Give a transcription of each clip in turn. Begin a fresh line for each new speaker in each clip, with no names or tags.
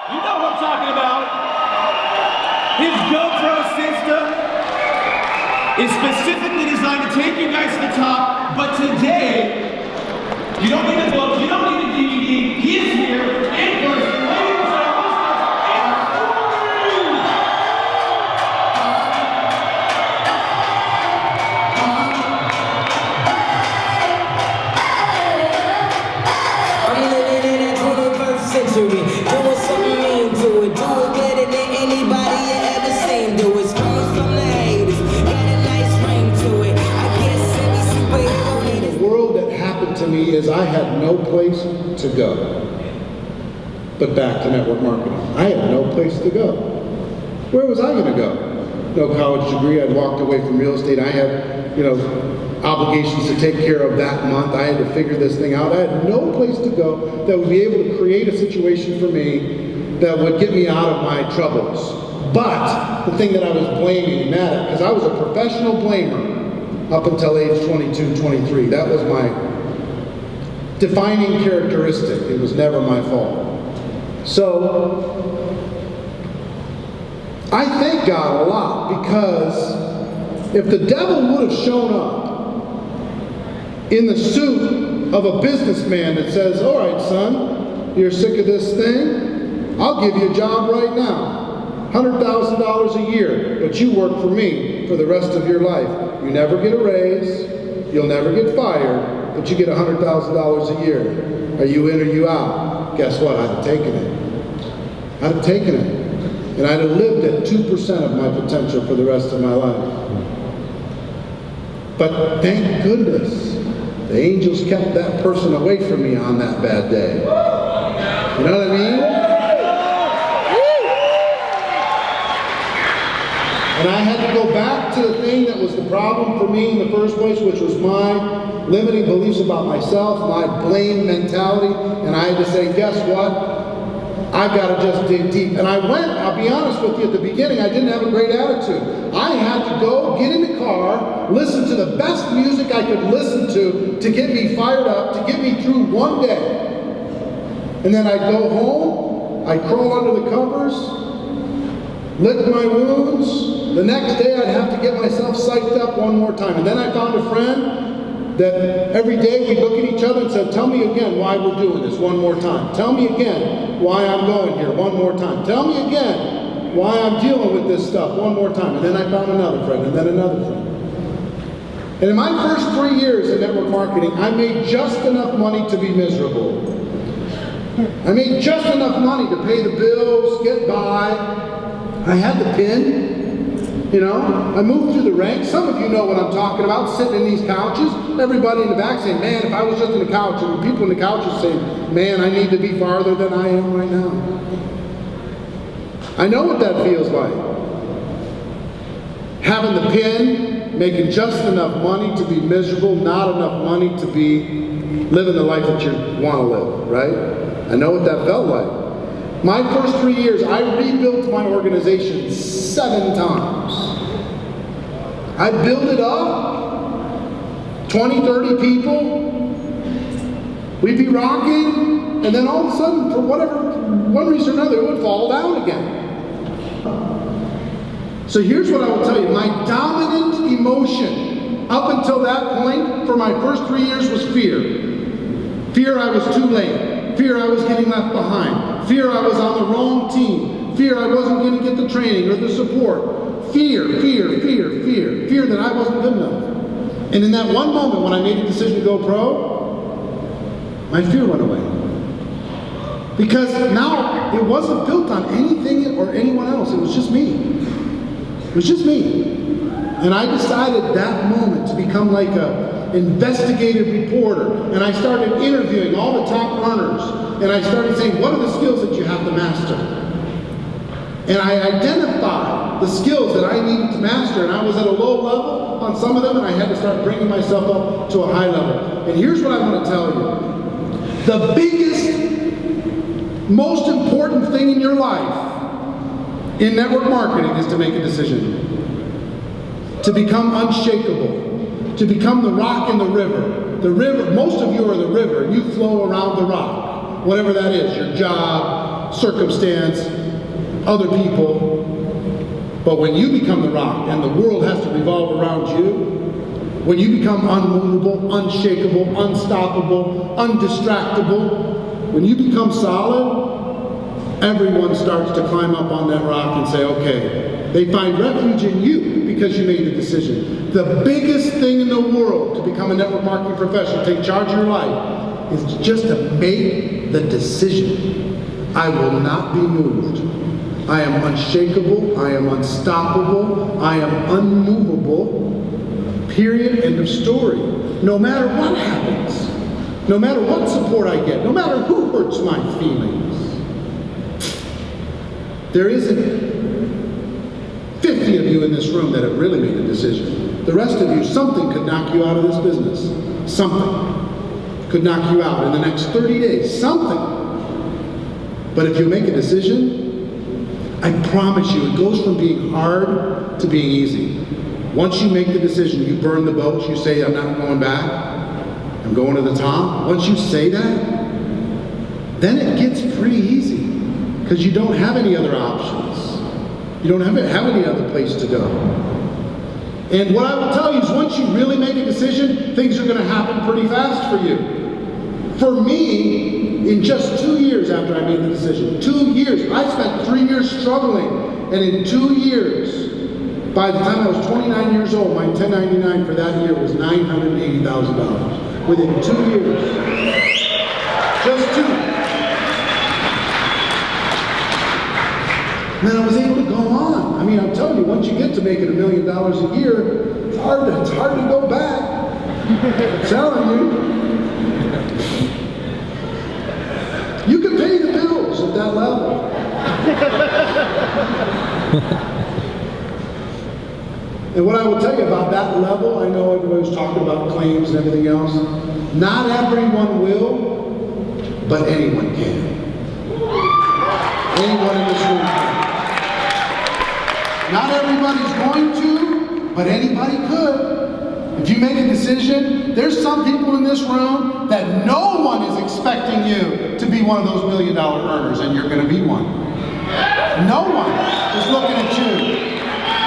You know what I'm talking about. His GoPro system is specifically designed to take you guys to the top, but today, you don't need a book, you don't need a DVD, he is here in person.
Is I had no place to go but back to network marketing. I had no place to go. Where was I going to go? No college degree. I'd walked away from real estate. I had, obligations to take care of that month. I had to figure this thing out. I had no place to go that would be able to create a situation for me that would get me out of my troubles. But the thing that I was blaming and mad at, because I was a professional blamer up until age 22, 23. That was my defining characteristic. It was never my fault. So I thank God a lot, because if the devil would have shown up in the suit of a businessman that says, all right, son, you're sick of this thing, I'll give you a job right now, $100,000 a year, but you work for me for the rest of your life. You never get a raise, you'll never get fired, but you get $100,000 a year. Are you in or you out? Guess what? I'd have taken it. I'd have taken it. And I'd have lived at 2% of my potential for the rest of my life. But thank goodness, the angels kept that person away from me on that bad day. You know what I mean? And I had to go back to the thing that was the problem for me in the first place, which was my limiting beliefs about myself, my blame mentality, and I had to say, guess what? I've got to just dig deep. And I went, I'll be honest with you, at the beginning, I didn't have a great attitude. I had to go, get in the car, listen to the best music I could listen to get me fired up, to get me through one day. And then I'd go home, I'd crawl under the covers, lick my wounds. The next day I'd have to get myself psyched up one more time. And then I found a friend that every day we'd look at each other and said, tell me again why we're doing this one more time. Tell me again why I'm going here one more time. Tell me again why I'm dealing with this stuff one more time. And then I found another friend, and then another friend. And in my first 3 years in network marketing, I made just enough money to be miserable. I made just enough money to pay the bills, get by. I had the pin. I moved through the ranks. Some of you know what I'm talking about, sitting in these couches. Everybody in the back saying, man, if I was just in the couch, and people in the couches saying, man, I need to be farther than I am right now. I know what that feels like. Having the pin, making just enough money to be miserable, not enough money to be living the life that you want to live, right? I know what that felt like. My first 3 years, I rebuilt my organization 7 times. I built it up, 20, 30 people. We'd be rocking, and then all of a sudden, for one reason or another, it would fall down again. So here's what I will tell you. My dominant emotion up until that point for my first 3 years was fear. Fear I was too late. Fear I was getting left behind. Fear I was on the wrong team. Fear I wasn't going to get the training or the support. Fear that I wasn't good enough. And in that one moment when I made the decision to go pro, my fear went away. Because now it wasn't built on anything or anyone else. It was just me. It was just me. And I decided that moment to become like an investigative reporter. And I started interviewing all the top earners. And I started saying, what are the skills that you have to master? And I identified the skills that I needed to master. And I was at a low level on some of them, and I had to start bringing myself up to a high level. And here's what I want to tell you. The biggest, most important thing in your life in network marketing is to make a decision. To become unshakable. To become the rock in the river. The river, most of you are the river. You flow around the rock. Whatever that is, your job, circumstance, other people. But when you become the rock and the world has to revolve around you, when you become unmovable, unshakable, unstoppable, undistractable, when you become solid, everyone starts to climb up on that rock and say, okay, they find refuge in you because you made the decision. The biggest thing in the world to become a network marketing professional, take charge of your life, is just to make the decision. I will not be moved. I am unshakable, I am unstoppable, I am unmovable. Period, end of story. No matter what happens, no matter what support I get, no matter who hurts my feelings, there isn't 50 of you in this room that have really made a decision. The rest of you, something could knock you out of this business. Something could knock you out in the next 30 days. Something. But if you make a decision, I promise you, it goes from being hard to being easy. Once you make the decision, you burn the boats, you say, I'm not going back, I'm going to the top. Once you say that, then it gets pretty easy because you don't have any other options. You don't have any other place to go. And what I will tell you is once you really make a decision, things are going to happen pretty fast for you. For me, in just 2 years after I made the decision, 2 years, I spent 3 years struggling, and in 2 years, by the time I was 29 years old, my 1099 for that year was $980,000. Within 2 years. Just 2. And then I was able to go on. I mean, I'm telling you, once you get to making $1 million a year, it's hard to go back. I'm telling you. You can pay the bills at that level. And what I will tell you about that level, I know everybody's talking about claims and everything else. Not everyone will, but anyone can. Anyone in this room can. Not everybody's going to, but anybody could. If you make a decision, there's some people in this room that no one is expecting you to be one of those $1 million earners, and you're going to be one. No one is looking at you.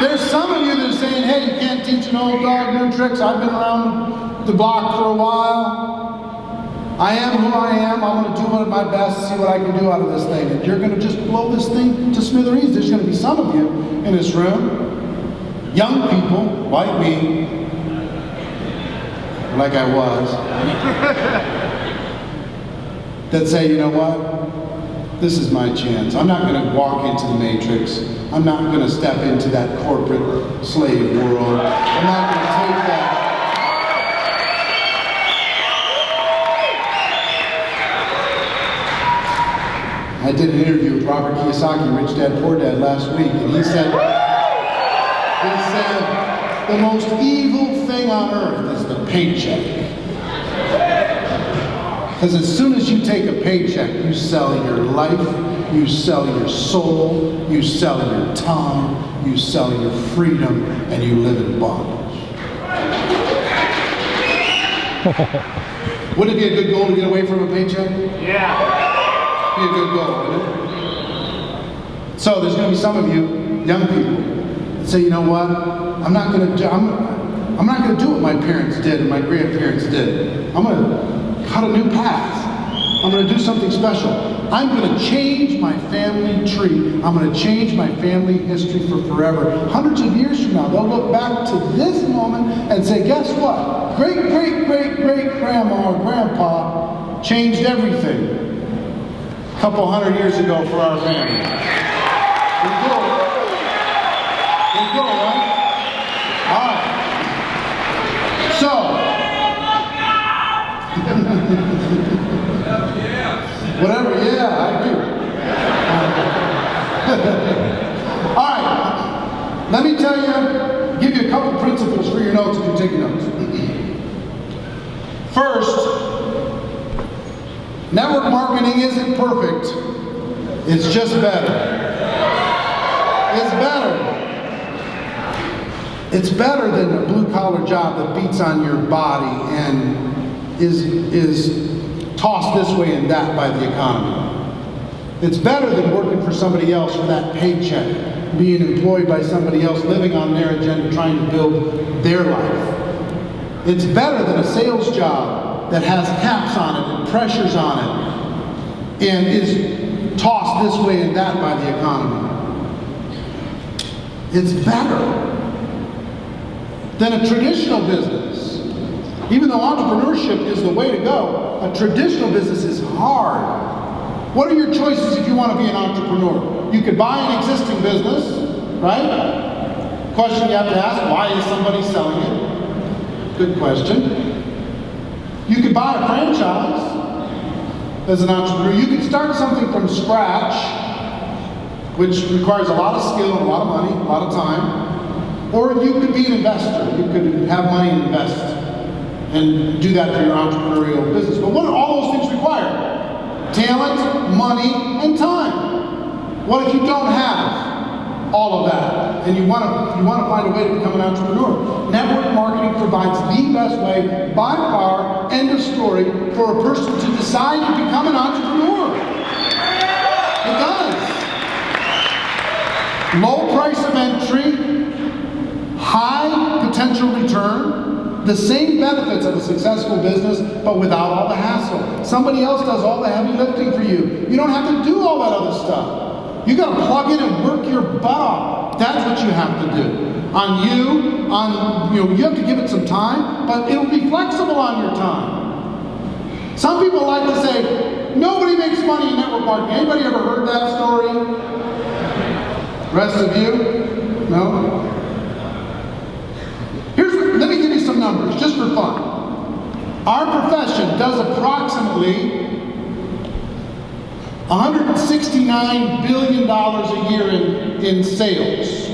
There's some of you that are saying, hey, you can't teach an old dog new tricks. I've been around the block for a while. I am who I am. I'm going to do my best to see what I can do out of this thing. And you're going to just blow this thing to smithereens. There's going to be some of you in this room, young people like me, like I was, that say, you know what? This is my chance. I'm not going to walk into the matrix. I'm not going to step into that corporate slave world. I'm not going to take that. I did an interview with Robert Kiyosaki, Rich Dad, Poor Dad, last week, and he said, the most evil thing on earth is the paycheck. Because as soon as you take a paycheck, you sell your life, you sell your soul, you sell your time, you sell your freedom, and you live in bondage. Wouldn't it be a good goal to get away from a paycheck?
Yeah.
Be a good goal, wouldn't it? So there's going to be some of you, young people, that say, you know what? I'm not going to do what my parents did and my grandparents did. I'm going to cut a new path. I'm going to do something special. I'm going to change my family tree. I'm going to change my family history for forever. Hundreds of years from now, they'll look back to this moment and say, guess what? Great, great, great, great grandma or grandpa changed everything a couple hundred years ago for our family. Pretty cool. Pretty cool, right? All right. So, whatever, yeah, I agree. All right, let me tell you, give you a couple principles for your notes if you're taking notes. First, network marketing isn't perfect, it's just better. It's better. It's better than a blue-collar job that beats on your body and is tossed this way and that by the economy. It's better than working for somebody else for that paycheck, being employed by somebody else, living on their agenda, trying to build their life. It's better than a sales job that has caps on it and pressures on it and is tossed this way and that by the economy. It's better than a traditional business. Even though entrepreneurship is the way to go, a traditional business is hard. What are your choices if you want to be an entrepreneur? You could buy an existing business, right? Question you have to ask, why is somebody selling it? Good question. You could buy a franchise as an entrepreneur. You could start something from scratch, which requires a lot of skill, a lot of money, a lot of time. Or you could be an investor. You could have money and invest and do that for your entrepreneurial business. But what do all those things require? Talent, money, and time. What if you don't have all of that and you want to find a way to become an entrepreneur? Network marketing provides the best way, by far, end of story, for a person to decide to become an entrepreneur. It does. Low price of entry, high potential return, the same benefits of a successful business, but without all the hassle. Somebody else does all the heavy lifting for you. You don't have to do all that other stuff. You got to plug in and work your butt off. That's what you have to do. You have to give it some time, but it'll be flexible on your time. Some people like to say, nobody makes money in network marketing. Anybody ever heard that story? Rest of you? No? Let me give you some numbers, just for fun. Our profession does approximately $169 billion a year in sales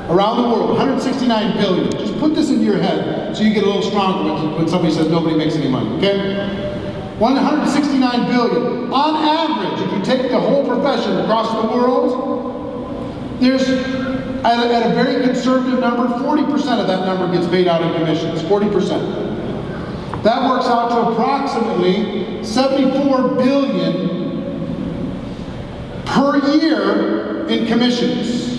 around the world. $169 billion. Just put this into your head so you get a little stronger when somebody says nobody makes any money, okay? $169 billion. On average, if you take the whole profession across the world, there's, at a very conservative number, 40% of that number gets paid out in commissions. 40%. That works out to approximately $74 billion per year in commissions.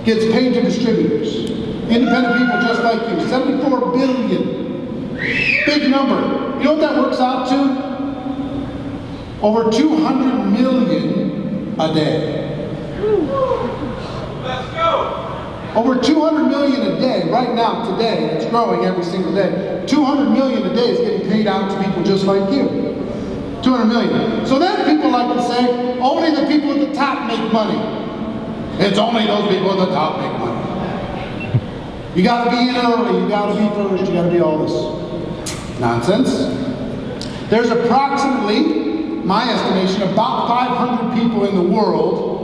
Gets paid to distributors. Independent people just like you. $74 billion. Big number. You know what that works out to? Over 200 million a day.
Let's go!
Over 200 million a day, right now, today, it's growing every single day. 200 million a day is getting paid out to people just like you. 200 million. So then people like to say, only the people at the top make money. It's only those people at the top make money. You gotta be in early, you gotta be first, you gotta be all this nonsense. There's approximately, my estimation, about 500 people in the world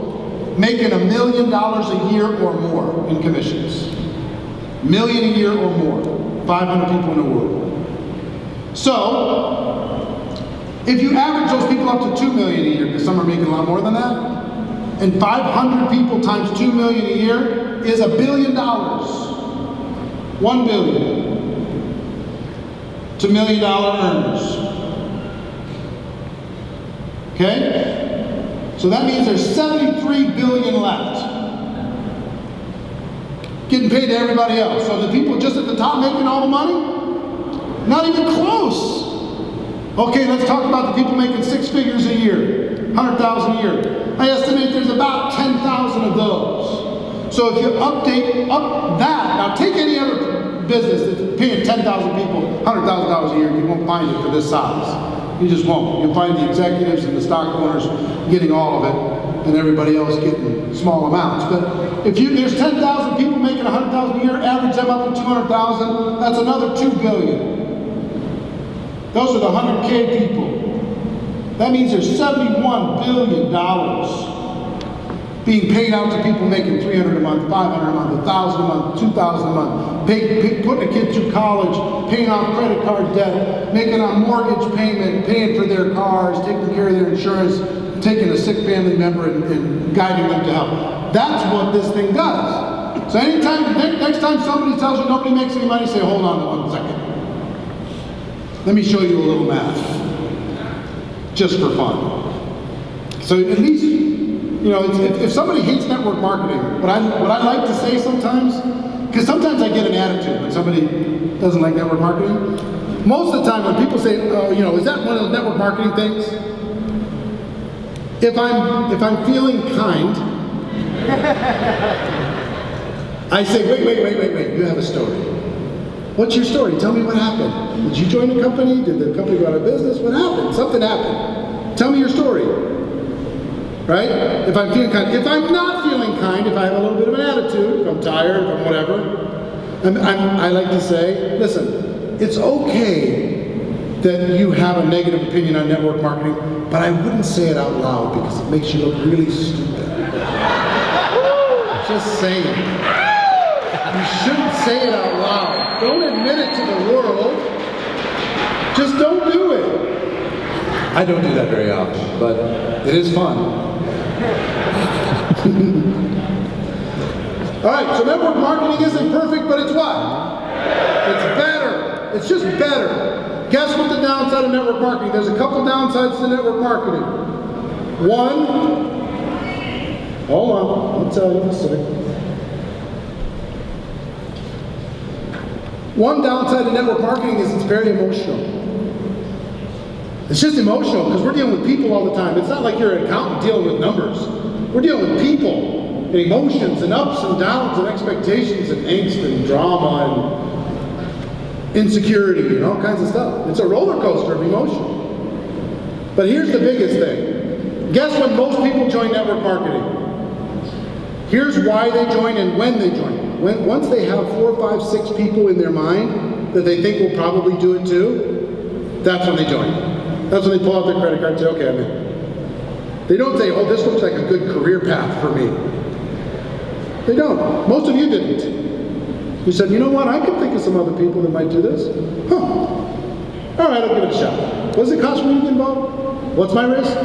making $1 million a year or more in commissions. $1 million a year or more. 500 people in the world. So, if you average those people up to $2 million a year, because some are making a lot more than that, and 500 people times $2 million a year is $1 billion. $1 billion to $1 million earners. Okay? So that means there's $73 billion left. Getting paid to everybody else. So the people just at the top making all the money? Not even close. Okay, let's talk about the people making 6 figures a year. 100,000 a year. I estimate there's about 10,000 of those. So if you update up that, now take any other business that's paying 10,000 people $100,000 a year, you won't find it for this size. You just won't. You'll find the executives and the stock owners getting all of it, and everybody else getting small amounts. But if there's 10,000 people making 100,000 a year, average them up to 200,000, that's another $2 billion. Those are the 100K people. That means there's $71 billion being paid out to people making $300 a month, $500 a month, $1,000 a month, $2,000 a month, putting a kid through college, paying off credit card debt, making a mortgage payment, paying for their cars, taking care of their insurance, taking a sick family member and guiding them to health. That's what this thing does. So next time somebody tells you nobody makes any money, say, hold on 1 second. Let me show you a little math. Just for fun. So at least, you know, if somebody hates network marketing, what I like to say sometimes, because sometimes I get an attitude when somebody doesn't like network marketing. Most of the time when people say, oh, you know, is that one of those network marketing things? If I'm feeling kind, I say, wait, you have a story. What's your story? Tell me what happened. Did you join a company? Did the company go out of business? What happened? Something happened. Tell me your story. Right? If I'm feeling kind. If I'm not feeling kind, if I have a little bit of an attitude, if I'm tired, if I'm whatever, I like to say, listen, it's okay that you have a negative opinion on network marketing, but I wouldn't say it out loud because it makes you look really stupid. Just saying. You shouldn't say it out loud. Don't admit it to the world. Just don't do it. I don't do that very often, but it is fun. All right, so network marketing isn't perfect, but it's what? It's better. It's just better. Guess what the downside of network marketing? There's a couple downsides to network marketing. One, hold on, I'll tell you in a second. One downside to network marketing is it's very emotional. It's just emotional because we're dealing with people all the time. It's not like you're an accountant dealing with numbers. We're dealing with people and emotions and ups and downs and expectations and angst and drama and insecurity and all kinds of stuff. It's a roller coaster of emotion. But here's the biggest thing. Guess when most people join network marketing? Here's why they join and when they join. Once they have 4, 5, 6 people in their mind that they think will probably do it too, that's when they join. That's when they pull out their credit card and say, okay, I'm in. They don't say, oh, this looks like a good career path for me. They don't. Most of you didn't. You said, you know what, I can think of some other people that might do this. Huh. All right, I'll give it a shot. What does it cost me to get involved? What's my risk?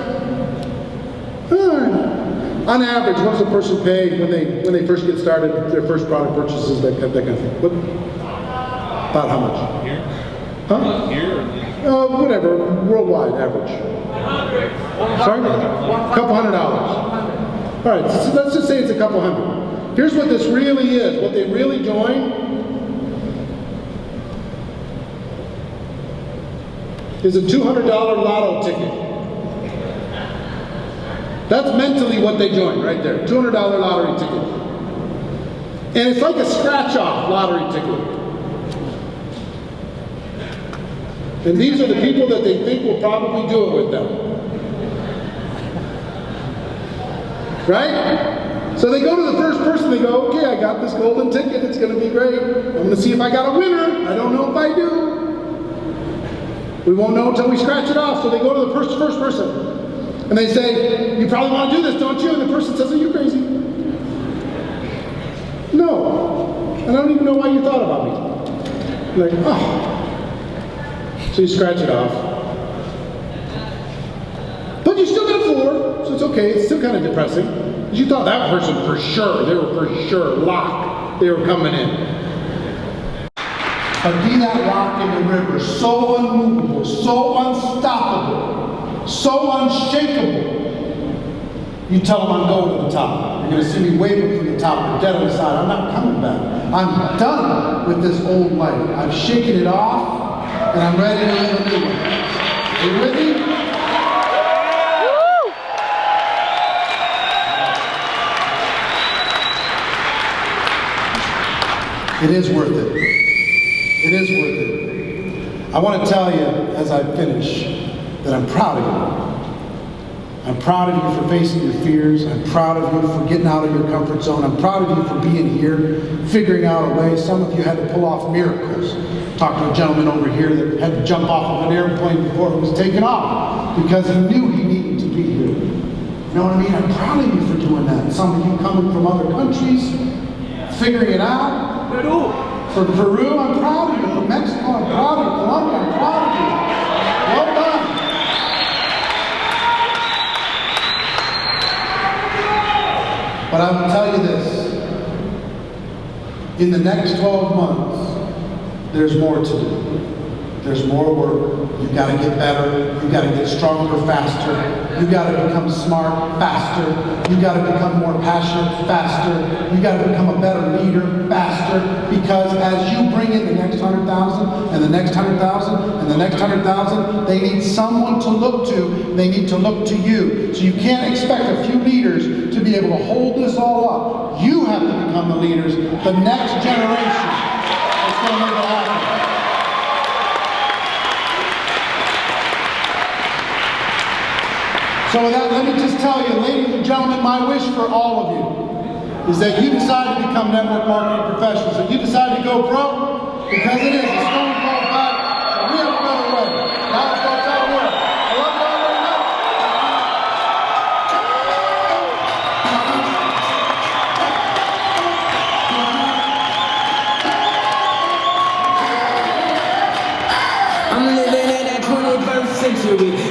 All right. On average, what does a person pay when they first get started, their first product purchases, that kind of thing? What? About how much?
Here?
Huh?
Here?
Whatever, worldwide average. Sorry? $200. All right, so let's just say it's $200. Here's what this really is. What they really join is a $200 lotto ticket. That's mentally what they join right there. $200 lottery ticket. And it's like a scratch-off lottery ticket. And these are the people that they think will probably do it with them. Right? So they go to the first person, they go, okay, I got this golden ticket, it's going to be great. I'm going to see if I got a winner. I don't know if I do. We won't know until we scratch it off. So they go to the first person. And they say, you probably want to do this, don't you? And the person says, are you crazy? No. And I don't even know why you thought about me. Like, oh. So you scratch it off. But you still got 4, so it's okay. It's still kind of depressing. Because you thought that person for sure, they were for sure locked. They were coming in. But be that rock in the river, so unmovable, so unstoppable, so unshakable. You tell them I'm going to the top. You're going to see me waving from the top, dead on the side. I'm not coming back. I'm done with this old life. I've shaken it off. And I'm ready to live a new one. Are you with me? It is worth it. It is worth it. I want to tell you, as I finish, that I'm proud of you. I'm proud of you for facing your fears. I'm proud of you for getting out of your comfort zone. I'm proud of you for being here, figuring out a way. Some of you had to pull off miracles. Talked to a gentleman over here that had to jump off of an airplane before it was taken off because he knew he needed to be here. You know what I mean? I'm proud of you for doing that. Some of you coming from other countries, figuring it out. From Peru, I'm proud of you. From Mexico, I'm proud of you. Colombia, I'm proud of you. Well done. But I will tell you this. In the next 12 months, there's more to do. There's more work. You got to get better. You got to get stronger faster. You got to become smart faster. You got to become more passionate faster. You got to become a better leader faster. Because as you bring in the next 100,000 and the next 100,000 and the next 100,000, they need someone to look to. They need to look to you. So you can't expect a few leaders to be able to hold this all up. You have to become the leaders. The next generation is going to make it happen. So with that, let me just tell you, ladies and gentlemen, my wish for all of you is that you decide to become network marketing professionals. If you decide to go broke, because it is a stone cold fact, so we have a better way. Now let's go tell the world. I love you all very much.
I'm living in that 21st century.